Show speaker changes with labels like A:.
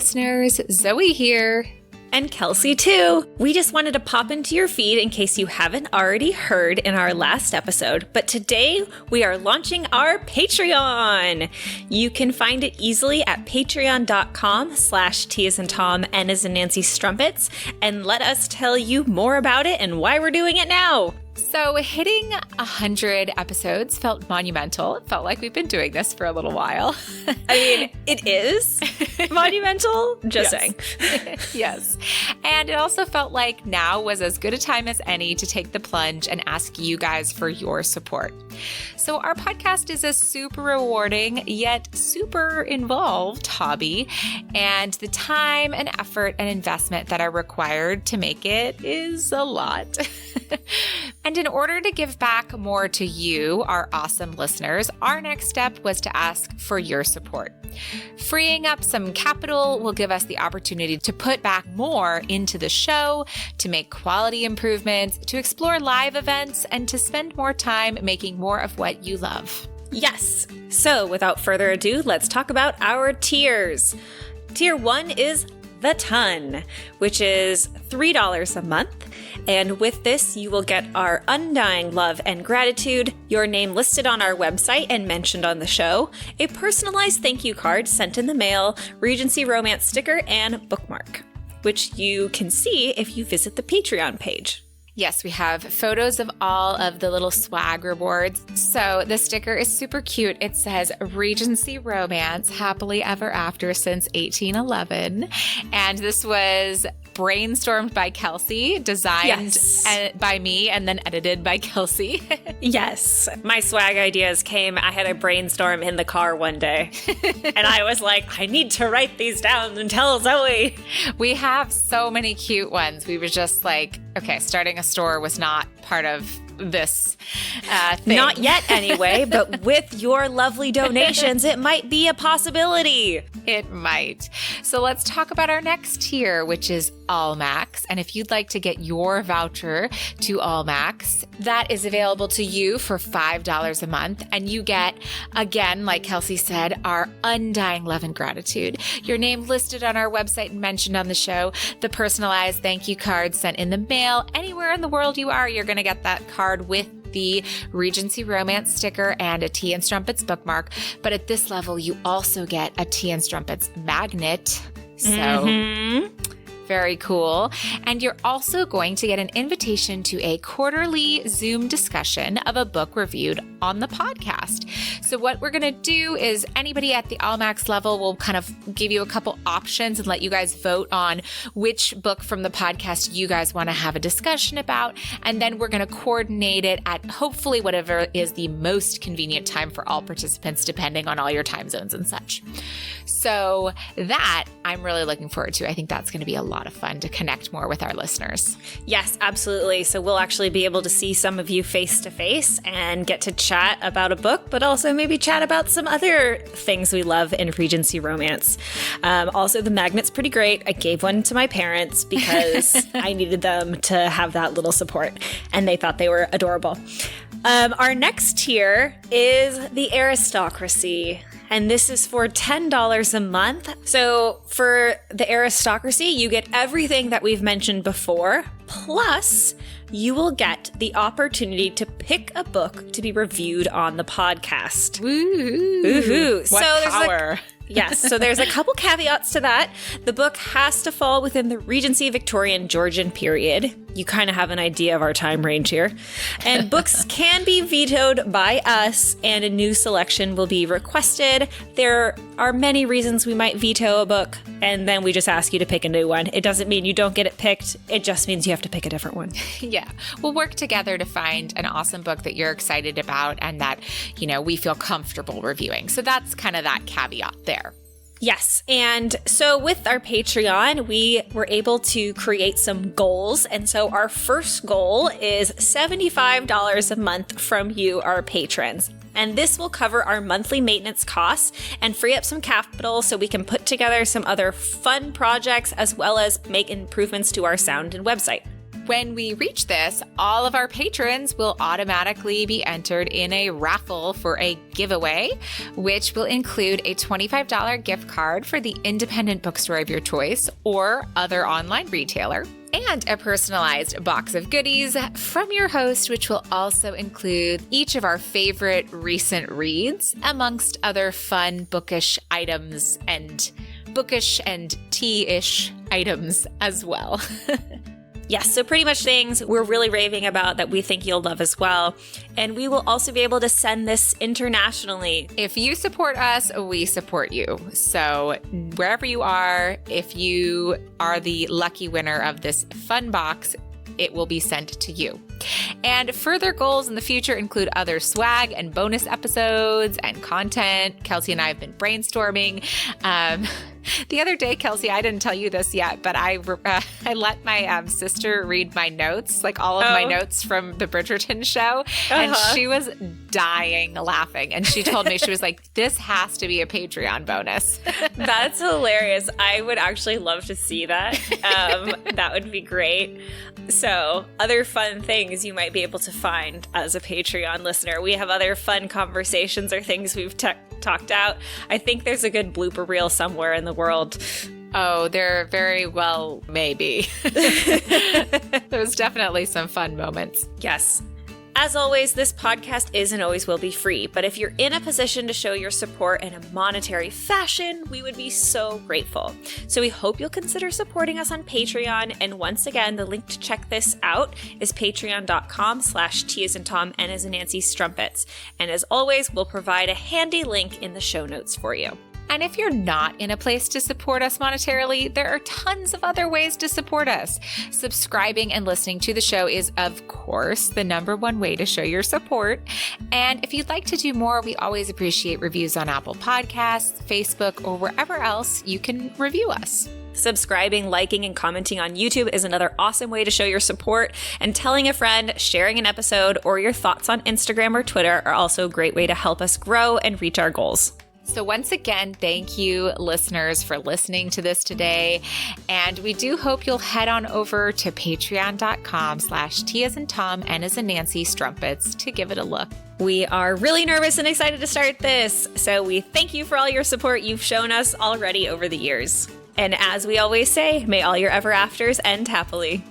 A: listeners, Zoe here.
B: And Kelsey too. We just wanted to pop into your feed in case you haven't already heard in our last episode. But today we are launching our Patreon. You can find it easily at patreon.com/T as in Tom, N as in Nancy Strumpets. And let us tell you more about it and why we're doing it now.
A: So hitting 100 episodes felt monumental. It felt like we've been doing this for a little while.
B: I mean, it is monumental, just saying.
A: Yes. And it also felt like now was as good a time as any to take the plunge and ask you guys for your support. So our podcast is a super rewarding yet super involved hobby, and the time and effort and investment that are required to make it is a lot. And in order to give back more to you, our awesome listeners, our next step was to ask for your support. Freeing up some capital will give us the opportunity to put back more into the show, to make quality improvements, to explore live events, and to spend more time making more of what you love.
B: Yes. So without further ado, let's talk about our tiers. Tier 1 is The Ton, which is $3 a month. And with this, you will get our undying love and gratitude, your name listed on our website and mentioned on the show, a personalized thank you card sent in the mail, Regency romance sticker, and bookmark, which you can see if you visit the Patreon page.
A: Yes, we have photos of all of the little swag rewards. So the sticker is super cute. It says Regency Romance, happily ever after since 1811. And this was brainstormed by Kelsey, designed by me, and then edited by Kelsey.
B: Yes. My swag ideas came, I had a brainstorm in the car one day. And I was like, I need to write these down and tell Zoe.
A: We have so many cute ones. We were just like, okay, starting a store was not part of this thing.
B: Not yet anyway, but with your lovely donations, it might be a possibility.
A: It might. So let's talk about our next tier, which is Allmax. And if you'd like to get your voucher to Allmax, that is available to you for $5 a month. And you get, again, like Kelsey said, our undying love and gratitude. Your name listed on our website and mentioned on the show, the personalized thank you card sent in the mail. Anywhere in the world you are, you're going to get that card with the Regency Romance sticker and a Tea and Strumpets bookmark. But at this level, you also get a Tea and Strumpets magnet. So very cool. And you're also going to get an invitation to a quarterly Zoom discussion of a book reviewed on the podcast. So what we're going to do is anybody at the Allmax level will kind of give you a couple options and let you guys vote on which book from the podcast you guys want to have a discussion about. And then we're going to coordinate it at hopefully whatever is the most convenient time for all participants, depending on all your time zones and such. So that I'm really looking forward to. I think that's going to be a lot of fun to connect more with our listeners.
B: Yes, absolutely. So we'll actually be able to see some of you face to face and get to chat about a book, but also maybe chat about some other things we love in Regency Romance. Also, the magnet's pretty great. I gave one to my parents because I needed them to have that little support, and they thought they were adorable. Our next tier is the Aristocracy. And this is for $10 a month. So for the Aristocracy, you get everything that we've mentioned before, plus you will get the opportunity to pick a book to be reviewed on the podcast.
A: Woo-hoo. What
B: so
A: power.
B: Yes, so there's a couple caveats to that. The book has to fall within the Regency Victorian Georgian period. You kind of have an idea of our time range here. And books can be vetoed by us, and a new selection will be requested. There are many reasons we might veto a book, and then we just ask you to pick a new one. It doesn't mean you don't get it picked. It just means you have to pick a different one.
A: Yeah. We'll work together to find an awesome book that you're excited about and that, you know, we feel comfortable reviewing. So that's kind of that caveat there.
B: Yes. And so with our Patreon, we were able to create some goals. And so our first goal is $75 a month from you, our patrons. And this will cover our monthly maintenance costs and free up some capital so we can put together some other fun projects as well as make improvements to our sound and website.
A: When we reach this, all of our patrons will automatically be entered in a raffle for a giveaway, which will include a $25 gift card for the independent bookstore of your choice or other online retailer, and a personalized box of goodies from your host, which will also include each of our favorite recent reads, amongst other fun bookish items and bookish and tea-ish items as well.
B: Yes, so pretty much things we're really raving about that we think you'll love as well. And we will also be able to send this internationally.
A: If you support us, we support you. So wherever you are, if you are the lucky winner of this fun box, it will be sent to you. And further goals in the future include other swag and bonus episodes and content. Kelsey and I have been brainstorming. The other day, Kelsey, I didn't tell you this yet, but I let my sister read my notes, like all of my notes from the Bridgerton show. And she was dying laughing. And she told me, she was like, this has to be a Patreon bonus.
B: That's hilarious. I would actually love to see that. That would be great. So other fun things you might be able to find as a Patreon listener. We have other fun conversations or things we've talked out. I think there's a good blooper reel somewhere in the world.
A: Oh, there very well may be. There's definitely some fun moments.
B: Yes. As always, this podcast is and always will be free, but if you're in a position to show your support in a monetary fashion, we would be so grateful. So we hope you'll consider supporting us on Patreon, and once again, the link to check this out is patreon.com/T as in Tom, N as in Nancy, Strumpets. And as always, we'll provide a handy link in the show notes for you.
A: And if you're not in a place to support us monetarily, there are tons of other ways to support us. Subscribing and listening to the show is, of course, the number one way to show your support. And if you'd like to do more, we always appreciate reviews on Apple Podcasts, Facebook, or wherever else you can review us.
B: Subscribing, liking, and commenting on YouTube is another awesome way to show your support, and telling a friend, sharing an episode, or your thoughts on Instagram or Twitter are also a great way to help us grow and reach our goals.
A: So once again, thank you, listeners, for listening to this today. And we do hope you'll head on over to patreon.com/T as in Tom, N as in Nancy, Strumpets to give it a look.
B: We are really nervous and excited to start this. So we thank you for all your support you've shown us already over the years. And as we always say, may all your ever afters end happily.